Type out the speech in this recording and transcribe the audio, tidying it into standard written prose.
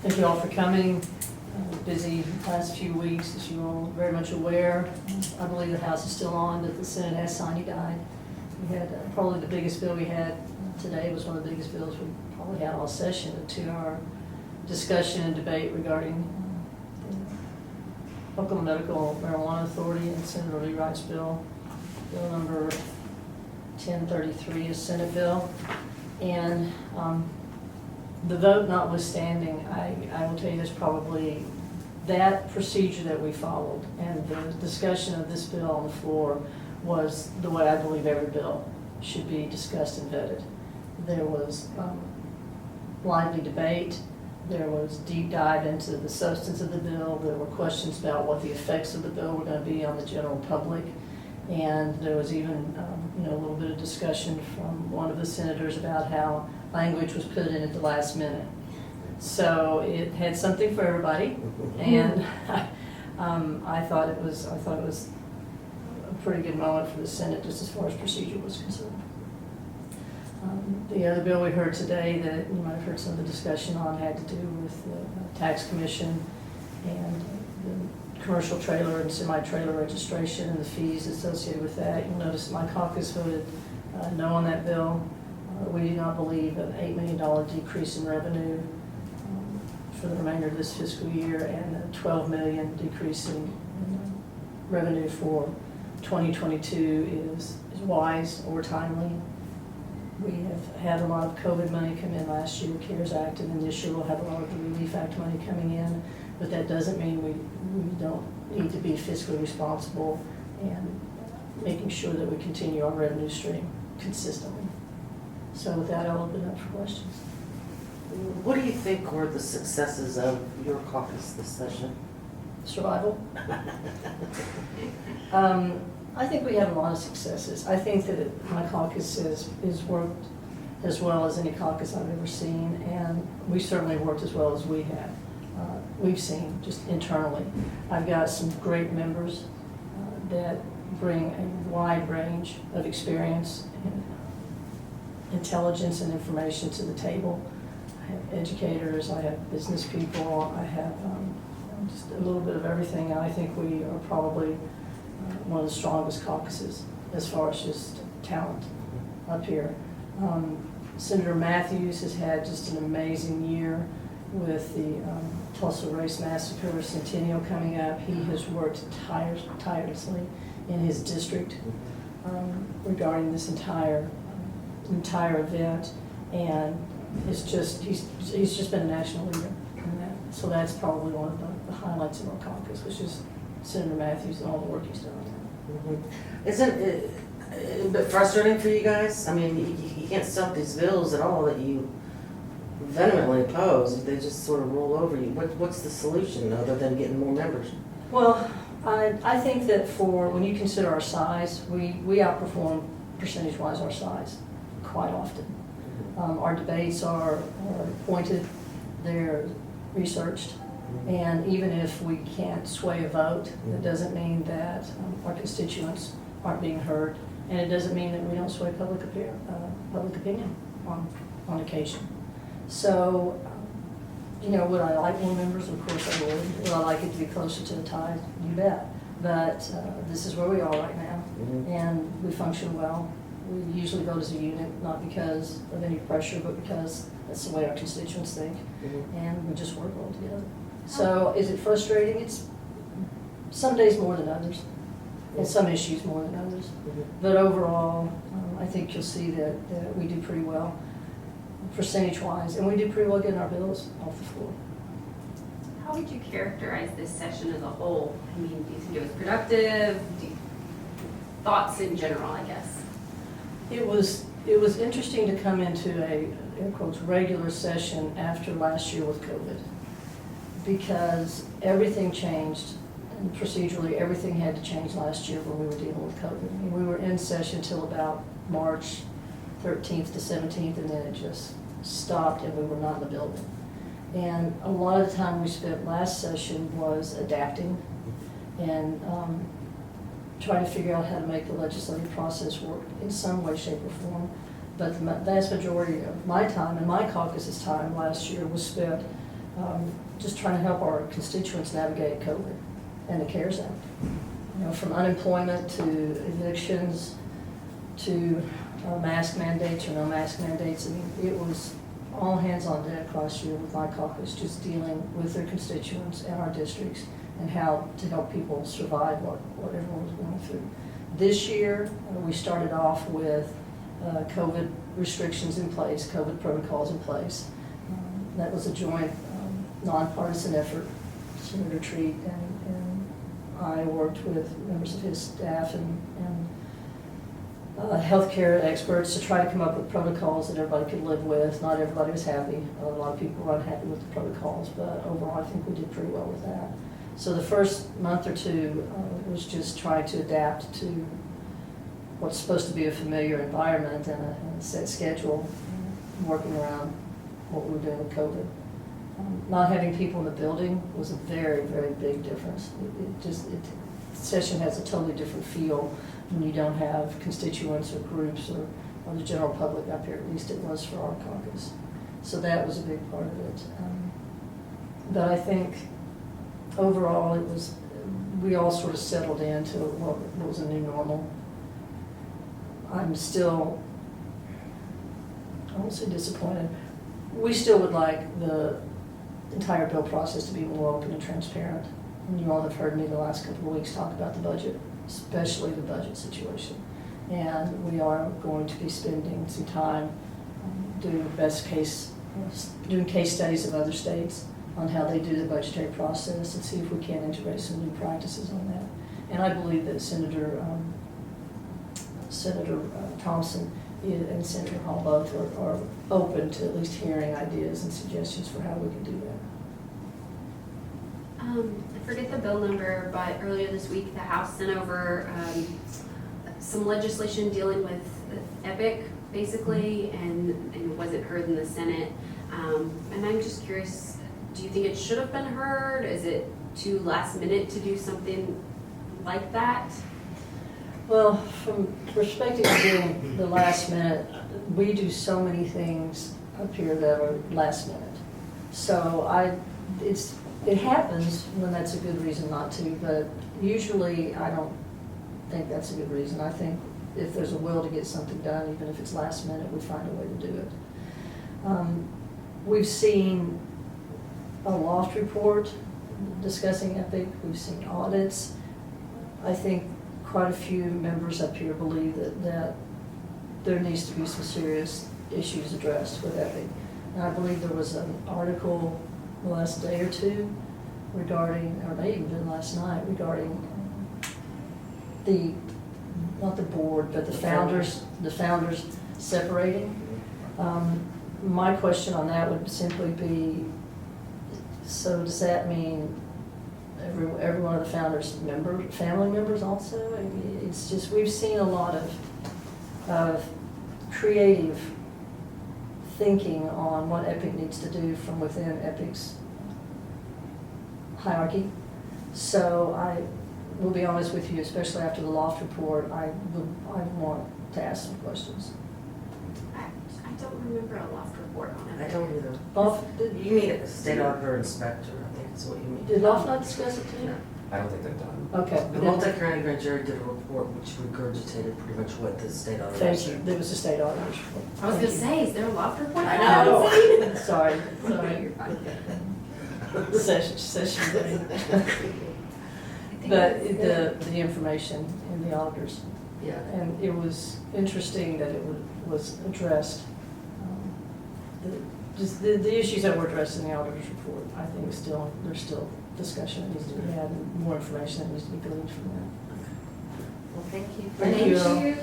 Thank you all for coming. Busy last few weeks, as you all are very much aware. I believe the House is still on, but the Senate has sine died. We had probably the biggest bill we had today was one of the biggest bills we probably had all session, a 2-hour discussion and debate regarding the Oklahoma Medical Marijuana Authority and Senator Lee Wright's bill. Bill number 1033 is Senate bill. And the vote notwithstanding, I will tell you there's probably that procedure that we followed and the discussion of this bill on the floor was the way I believe every bill should be discussed and vetted. There was lively debate. There was deep dive into the substance of the bill. There were questions about what the effects of the bill were going to be on the general public. And there was even a little bit of discussion from one of the senators about how language was put in at the last minute. So it had something for everybody, and I thought it was a pretty good moment for the Senate just as far as procedure was concerned. The other bill we heard today that you might have heard some of the discussion on had to do with the tax commission and the commercial trailer and semi-trailer registration and the fees associated with that. You'll notice my caucus voted no on that bill. We do not believe an $8 million decrease in revenue for the remainder of this fiscal year and a $12 million decrease in revenue for 2022 is wise or timely. We have had a lot of COVID money come in last year, CARES Act, and then this year we'll have a lot of the Relief Act money coming in, but that doesn't mean we don't need to be fiscally responsible and making sure that we continue our revenue stream consistently. So with that, I'll open up for questions. What do you think were the successes of your caucus this session? Survival. I think we have a lot of successes. I think that my caucus has worked as well as any caucus I've ever seen, and we certainly worked as well as we have. We've seen just internally. I've got some great members that bring a wide range of experience and intelligence and information to the table. I have educators, I have business people, I have just a little bit of everything. And I think we are probably one of the strongest caucuses as far as just talent up here. Senator Matthews has had just an amazing year with the Tulsa Race Massacre Centennial coming up. He has worked tirelessly in his district regarding this entire event, and he's just been a national leader in that. So that's probably one of the highlights of our caucus, which is Senator Matthews and all the work he's done. Mm-hmm. Isn't it a bit frustrating for you guys? I mean, you can't stop these bills at all that you vehemently oppose. They just sort of roll over you. What's the solution other than getting more members? Well, I think that when you consider our size, we outperform percentage-wise our size quite often. Our debates are pointed, they're researched, and even if we can't sway a vote, it doesn't mean that our constituents aren't being heard, and it doesn't mean that we don't sway public opinion on occasion. So, would I like more members? Of course I would. Would I like it to be closer to the tie? You bet. But this is where we are right now, and we function well. We usually vote as a unit, not because of any pressure, but because that's the way our constituents think, and we just work well together. So is it frustrating? It's some days more than others, and some issues more than others. But overall, I think you'll see that we do pretty well percentage-wise, and we do pretty well getting our bills off the floor. How would you characterize this session as a whole? I mean, do you think it was productive? Thoughts in general, I guess. It was interesting to come into a, air quotes, regular session after last year with COVID, because everything changed, and procedurally everything had to change last year when we were dealing with COVID. I mean, we were in session till about March 13th to 17th, and then it just stopped and we were not in the building. And a lot of the time we spent last session was adapting and trying to figure out how to make the legislative process work in some way, shape, or form. But the vast majority of my time and my caucus's time last year was spent just trying to help our constituents navigate COVID and the CARES Act. You know, from unemployment to evictions to mask mandates or no mask mandates. I mean, it was all hands on deck last year with my caucus, just dealing with their constituents and our districts and how to help people survive what everyone was going through. This year, we started off with COVID restrictions in place, COVID protocols in place. That was a joint nonpartisan effort. Senator Treat and I worked with members of his staff and healthcare experts to try to come up with protocols that everybody could live with. Not everybody was happy. A lot of people were unhappy with the protocols, but overall I think we did pretty well with that. So the first month or two was just trying to adapt to what's supposed to be a familiar environment and a set schedule, working around what we were doing with COVID. Not having people in the building was a very, very big difference. Session has a totally different feel when you don't have constituents or groups or the general public up here. At least it was for our caucus. So that was a big part of it. But I think overall it was, we all sort of settled into what was a new normal. I'm still, I won't say disappointed. We still would like the entire bill process to be more open and transparent. And you all have heard me the last couple of weeks talk about the budget, especially the budget situation. And we are going to be spending some time doing doing case studies of other states on how they do the budgetary process and see if we can integrate some new practices on that. And I believe that Senator Thompson and Senator Hall both are open to at least hearing ideas and suggestions for how we can do that. I forget the bill number, but earlier this week, the House sent over some legislation dealing with EPIC, basically, and it wasn't heard in the Senate. And I'm just curious, do you think it should have been heard? Is it too last minute to do something like that? Well, from the perspective of being the last minute, we do so many things up here that are last minute. So it happens when that's a good reason not to, but usually I don't think that's a good reason. I think if there's a will to get something done, even if it's last minute, we find a way to do it. We've seen a loft report discussing EPIC. We've seen audits. I think quite a few members up here believe that there needs to be some serious issues addressed with EPIC. And I believe there was an article the last day or two regarding, or maybe even last night, regarding not the board, but the founders separating. My question on that would simply be, so does that mean every one of the founders' family members also? I mean, it's just, we've seen a lot of creative thinking on what EPIC needs to do from within EPIC's hierarchy. So I will be honest with you, especially after the loft report, I want to ask some questions. I don't remember a loft report on it. I don't either. Loft, You mean a state auditor inspector, I think that's what you mean. did Loft not discuss it too? No. I don't think they've done. Okay. The multi-county grand jury did a report which regurgitated pretty much what the state auditor Thank said. you, there was a state auditor's report. I was gonna say, is there a loft report? I haven't know. seen? Sorry. Okay, you're fine. Session day. But the information in the auditors, Yeah. and it was interesting that it was addressed. Just the issues that were addressed in the auditor's report, I think there's still discussion that needs to be had and more information that needs to be gleaned from that. Well, thank you. Thank you.